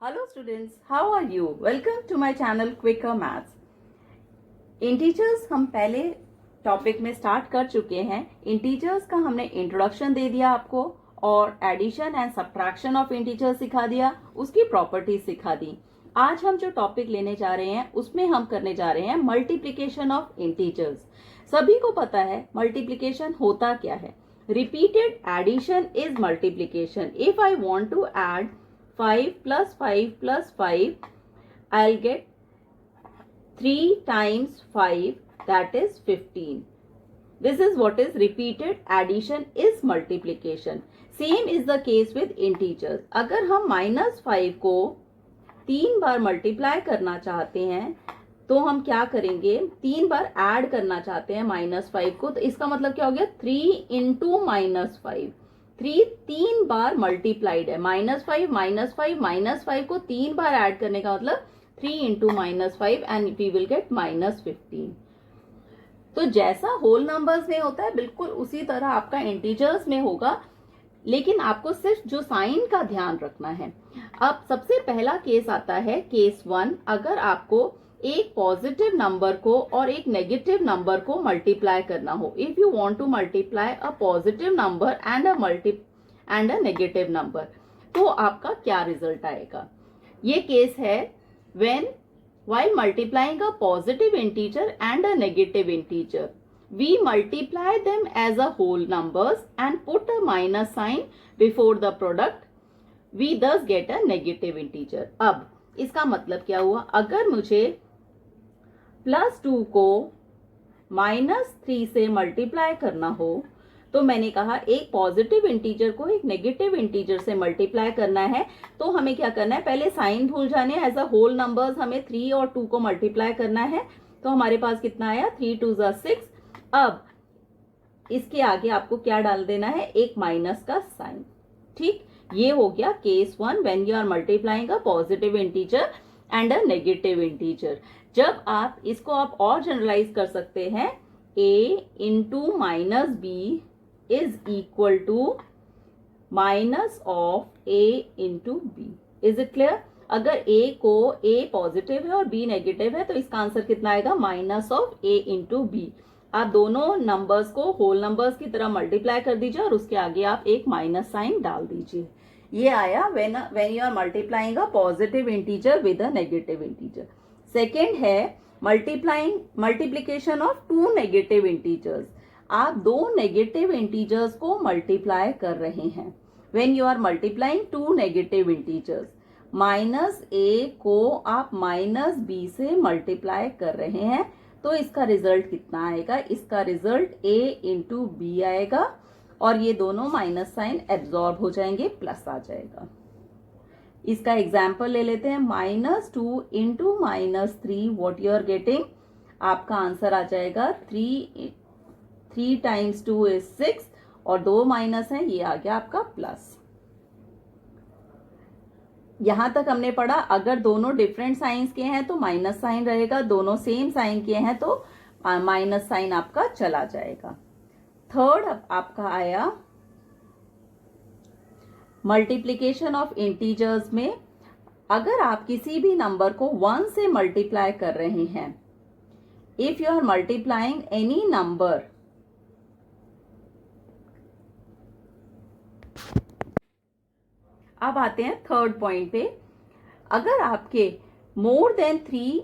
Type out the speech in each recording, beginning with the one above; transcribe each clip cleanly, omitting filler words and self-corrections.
Hello students, how are you? Welcome to my channel Quicker Maths. Integers हम पहले topic में start कर चुके हैं. इंटीजर्स का हमने इंट्रोडक्शन दे दिया आपको और addition and subtraction of integers सिखा दिया, उसकी प्रॉपर्टीज सिखा दी. आज हम जो टॉपिक लेने जा रहे हैं उसमें हम करने जा रहे हैं मल्टीप्लिकेशन ऑफ इंटीजर्स. सभी को पता है मल्टीप्लिकेशन होता क्या है. Repeated addition is multiplication. If I want to add 5 plus 5 plus 5, I'll get 3 times 5, that is 15. This is what is repeated addition is multiplication. Same is the case with integers. अगर हम -5 को 3 बार multiply करना चाहते हैं तो हम क्या करेंगे, 3 बार ऐड करना चाहते हैं -5 को, तो इसका मतलब क्या हो गया 3 इंटू -5. 3 बार मल्टीप्लाइड है. -5 को 3 बार ऐड करने का मतलब 3 into -5 and we will get -15. तो जैसा होल नंबर्स में होता है बिल्कुल उसी तरह आपका इंटीजर्स में होगा, लेकिन आपको सिर्फ जो साइन का ध्यान रखना है. अब सबसे पहला केस आता है केस 1. अगर आपको एक पॉजिटिव नंबर को और एक नेगेटिव नंबर को मल्टीप्लाई करना हो. If you want to multiply a positive number and a negative number, तो आपका क्या रिजल्ट आएगा. ये केस है when while multiplying a positive integer and a negative integer, we multiply them as a whole numbers and put a minus sign before the product. We thus get a negative integer. अब इसका मतलब क्या हुआ, अगर मुझे +2 को -3 से multiply करना हो तो मैंने कहा एक पॉजिटिव इंटीजर को एक नेगेटिव इंटीजर से मल्टीप्लाई करना है, तो हमें क्या करना है, पहले साइन भूल जाने. एज अ होल नंबर्स हमें 3 और 2 को मल्टीप्लाई करना है. तो हमारे पास कितना आया, 3 2 6. अब इसके आगे आपको क्या डाल देना है, एक माइनस का साइन. ठीक, ये हो गया case 1 when you are multiplying a positive integer and a negative integer. जब आप इसको आप और जनरलाइज कर सकते हैं, a into -b is equal to minus of a into b. Is it clear? अगर a पॉजिटिव है और b नेगेटिव है तो इसका आंसर कितना आएगा, -a into b. आप दोनों नंबर्स को होल नंबर्स की तरह मल्टीप्लाई कर दीजिए और उसके आगे आप एक माइनस साइन डाल दीजिए. ये आया when you are multiplying a positive integer with a negative integer. Second है मल्टीप्लीकेशन ऑफ 2 नेगेटिव इंटीजर्स. आप 2 नेगेटिव इंटीजर्स को मल्टीप्लाई कर रहे हैं. When you are multiplying 2 negative integers, -a को आप -b से मल्टीप्लाई कर रहे हैं, तो इसका रिजल्ट कितना आएगा, इसका रिजल्ट a इंटू b आएगा और ये दोनों माइनस साइन एब्जॉर्ब हो जाएंगे, प्लस आ जाएगा. इसका एग्जाम्पल ले लेते हैं. -2 into -3, what you are getting, आपका आंसर आ जाएगा 3 टाइम्स 2 इज 6 और 2 माइनस है, ये आ गया आपका प्लस. यहां तक हमने पढ़ा अगर दोनों डिफरेंट साइंस के हैं तो माइनस साइन रहेगा, दोनों सेम साइन के हैं तो माइनस साइन आपका चला जाएगा. थर्ड आपका आया मल्टीप्लिकेशन ऑफ इंटीजर्स में. अगर आप किसी भी नंबर को 1 से मल्टीप्लाई कर रहे हैं, if you are multiplying any number, अब आते हैं थर्ड पॉइंट पे. अगर आपके मोर देन 3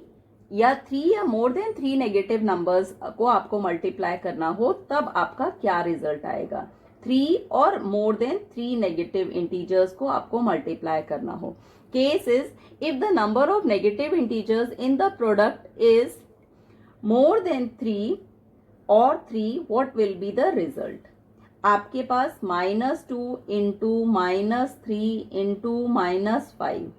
या मोर देन 3 नेगेटिव नंबर्स को आपको मल्टीप्लाई करना हो, तब आपका क्या रिजल्ट आएगा. 3 और मोर देन 3 नेगेटिव इंटीजर्स को आपको मल्टीप्लाई करना हो. Case is if the number of negative integers in the product is more than 3 और 3, what will be the result. आपके पास -2 इंटू -3 इंटू -5.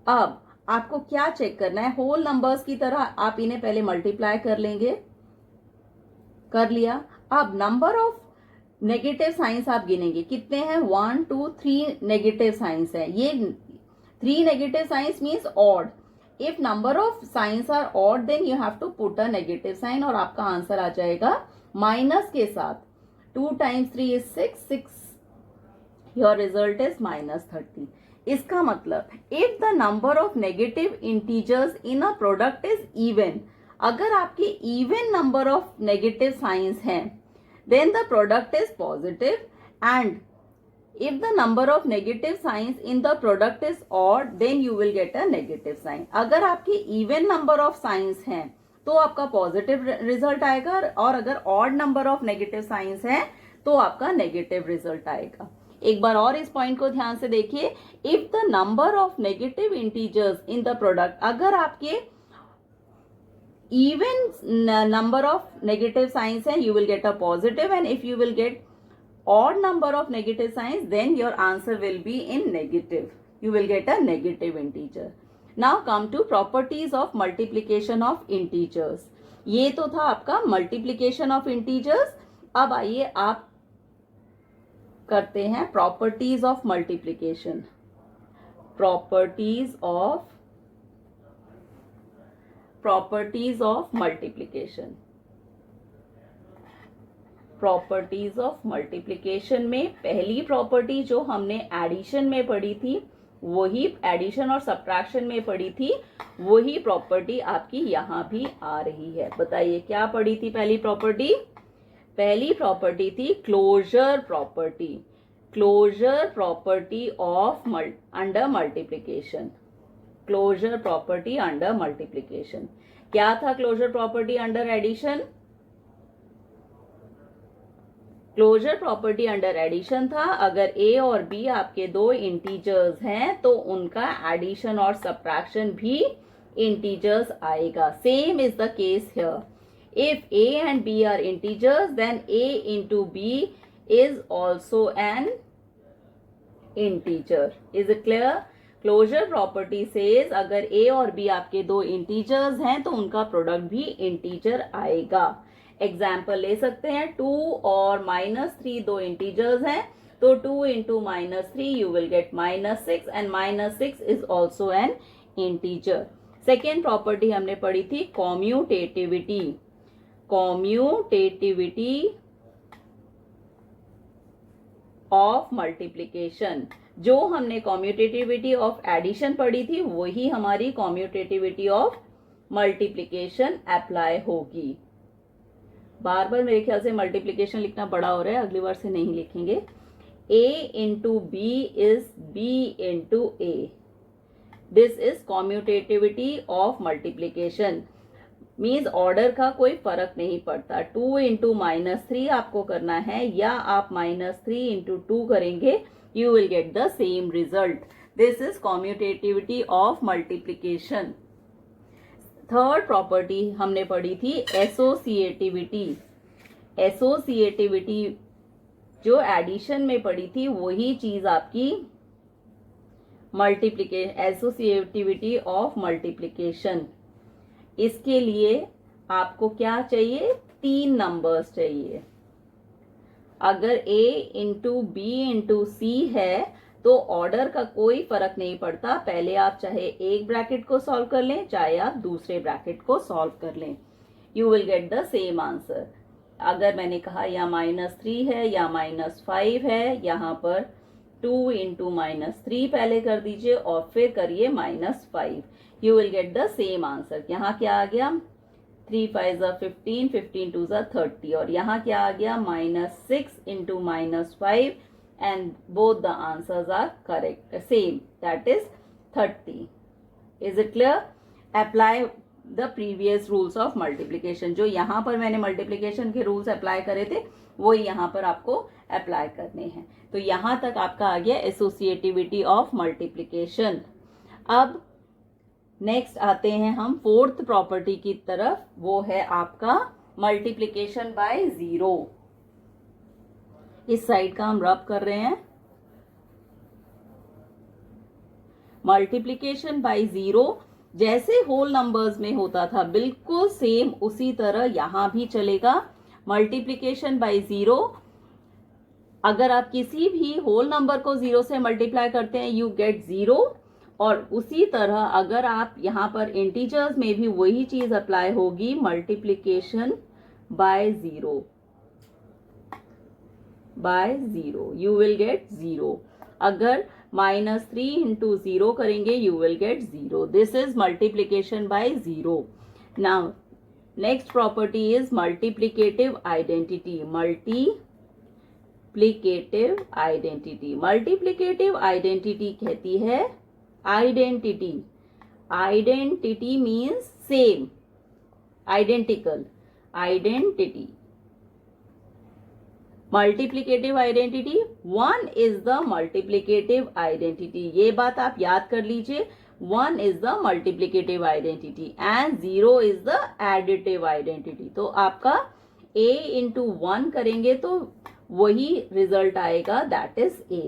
अब आपको क्या चेक करना है, होल नंबर्स की तरह आप इन्हें पहले मल्टीप्लाई कर लेंगे, कर लिया. अब नंबर ऑफ नेगेटिव साइंस आप गिनेंगे, कितने हैं, 1 2 3 नेगेटिव साइंस है. ये 3 negative signs means odd. If number of signs are odd then you have to put a negative sign और आपका आंसर आ जाएगा माइनस के साथ. 2 times 3 is 6. Your result is -30. इसका मतलब if the number of negative integers in a product is even, अगर आपके even number of negative signs हैं then the product is positive, and if the number of negative signs in the product is odd then you will get a negative sign. अगर आपके even number of signs हैं तो आपका positive result आएगा, और अगर odd number of negative signs हैं तो आपका नेगेटिव रिजल्ट आएगा. एक बार और इस पॉइंट को ध्यान से देखिए. If the number of negative integers in the product, अगर आपके even number of negative signs हैं you will get a positive, and if you will get odd number of negative signs then your answer will be in negative, you will get a negative integer. Now come to properties of multiplication of integers. ये तो था आपका multiplication of integers. अब आइए आप करते हैं properties of multiplication. properties of multiplication. Properties of multiplication में पहली प्रॉपर्टी जो हमने एडिशन में पढ़ी थी, वही एडिशन और सब्ट्रैक्शन में पढ़ी थी, वही प्रॉपर्टी आपकी यहाँ भी आ रही है. बताइए क्या पढ़ी थी पहली प्रॉपर्टी? पहली प्रॉपर्टी थी closure property. Closure property of under multiplication. Closure property under multiplication. क्या था closure property under addition? Closure property under addition था अगर ए और बी आपके दो इंटीजर्स हैं तो उनका एडिशन और सब्ट्रैक्शन भी इंटीजर्स आएगा. Same is the case here. If a and b are integers then a into b is also an integer. Is it clear? Closure property says अगर ए और बी आपके दो इंटीजर्स हैं तो उनका प्रोडक्ट भी इंटीजर आएगा. एग्जाम्पल ले सकते हैं. 2 और -3 दो इंटीजर्स हैं तो 2 into -3 you will gate -6 and -6 is also an integer. Second property हमने पढ़ी थी कॉम्यूटेटिविटी. कॉम्यूटेटिविटी ऑफ मल्टीप्लिकेशन. जो हमने कॉम्यूटेटिविटी ऑफ एडिशन पढ़ी थी वही हमारी कॉम्यूटेटिविटी ऑफ मल्टीप्लिकेशन अप्लाई होगी. बार बार मेरे ख्याल से मल्टीप्लिकेशन लिखना बड़ा हो रहा है, अगली बार से नहीं लिखेंगे. a into b is b into a. This is commutativity of multiplication. Means order का कोई फर्क नहीं पड़ता. 2 इंटू -3 आपको करना है या आप -3 इंटू 2 करेंगे, you will get the same result. This is commutativity of multiplication. Third property हमने पढ़ी थी एसोसिएटिविटी. एसोसिएटिविटी जो एडिशन में पढ़ी थी वही चीज आपकी मल्टीप्लिकेशन. Associativity of multiplication. इसके लिए आपको क्या चाहिए? 3 नंबर्स चाहिए. अगर a इंटू बी इंटू सी है तो ऑर्डर का कोई फर्क नहीं पड़ता. पहले आप चाहे एक ब्रैकेट को सॉल्व कर लें चाहे आप दूसरे ब्रैकेट को सॉल्व कर लें, you will get the same answer. अगर मैंने कहा या -3 है या -5 है, यहाँ पर 2 इंटू -3 पहले कर दीजिए और फिर करिए -5, you will get the same answer. यहाँ क्या आ गया? 3 5 15, 15 2 30, और यहाँ क्या आ गया? -6 into -5, and both the answers are correct, same, that is 30. Is it clear? Apply the previous rules of multiplication. जो यहाँ पर मैंने multiplication के rules apply करे थे वो यहाँ पर आपको apply करने हैं. तो यहाँ तक आपका आ गया associativity of multiplication. अब नेक्स्ट आते हैं हम फोर्थ प्रॉपर्टी की तरफ. वो है आपका multiplication by 0. इस साइड का हम रब कर रहे हैं. मल्टीप्लीकेशन बाय 0 जैसे होल नंबर्स में होता था बिल्कुल सेम उसी तरह यहां भी चलेगा. मल्टीप्लीकेशन बाय 0, अगर आप किसी भी होल नंबर को 0 से मल्टीप्लाई करते हैं यू गेट 0, और उसी तरह अगर आप यहां पर इंटीजर्स में भी वही चीज अप्लाई होगी. Multiplication bye 0 by 0 you will get 0. अगर -3 into 0 करेंगे, you will get 0. This is multiplication by 0. Now, next property is multiplicative identity. Multiplicative identity. Multiplicative identity कहती है identity. Identity means same, identical, identity. Multiplicative identity, 1 is the multiplicative identity. ये बात आप याद कर लीजिए, 1 is the multiplicative identity and 0 is the additive identity. तो आपका a इंटू 1 करेंगे तो वही रिजल्ट आएगा, that is a.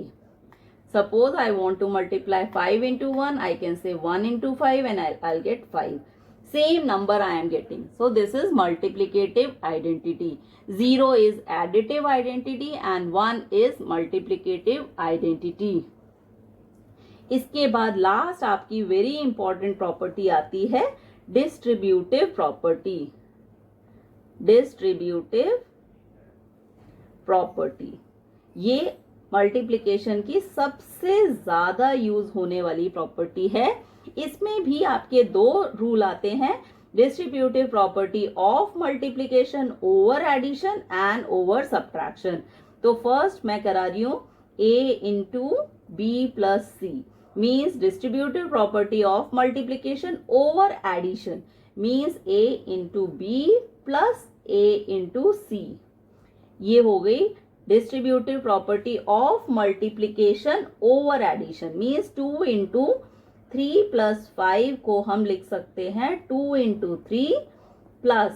Suppose I want to multiply 5 into 1, I can say 1 into 5 and I'll get 5. Same number I am getting. So this is multiplicative identity. 0 is additive identity and 1 is multiplicative identity. इसके बाद last आपकी very important property आती है distributive property. Distributive property ये multiplication की सबसे ज्यादा use होने वाली प्रॉपर्टी है. इसमें भी आपके दो रूल आते हैं, distributive property of multiplication over addition and over subtraction. तो फर्स्ट मैं करा रही हूं a into B plus C means distributive property of multiplication over addition means a into B plus a into C. ये हो गई distributive property of multiplication over addition means 2 into 3 plus 5 को हम लिख सकते हैं 2 into 3 plus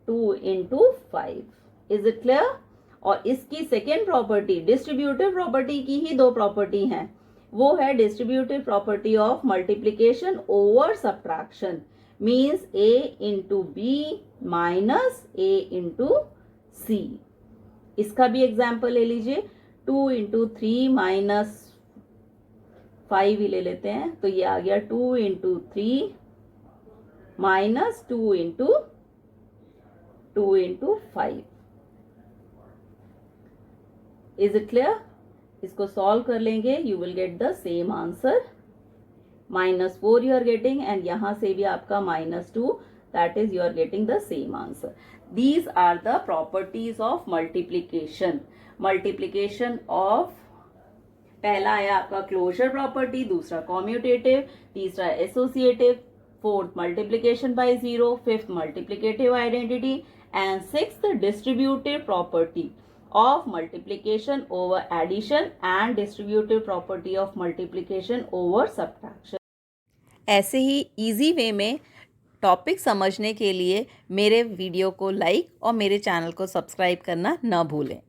2 into 5. Is it clear? और इसकी सेकेंड प्रॉपर्टी, डिस्ट्रीब्यूटिव प्रॉपर्टी की ही दो प्रॉपर्टी हैं, वो है distributive property of multiplication over subtraction means a into B minus a into C. इसका भी एग्जाम्पल ले लीजिए, 2 इंटू 3 माइनस 5 ही ले लेते हैं, तो ये आ गया 2 into 3 minus 2 into 5. Is it clear? इसको सॉल्व कर लेंगे, you will get the same answer. -4 you are getting and यहां से भी आपका -2, that is you are getting the same answer. These are the properties of multiplication. Multiplication of पहला आया आपका क्लोजर प्रॉपर्टी, दूसरा कॉम्यूटेटिव, तीसरा associative, fourth multiplication by 0, fifth multiplicative identity and sixth distributive property of multiplication over addition and distributive property of multiplication over subtraction. ऐसे ही easy way में topic समझने के लिए मेरे वीडियो को लाइक और मेरे चैनल को सब्सक्राइब करना न भूलें.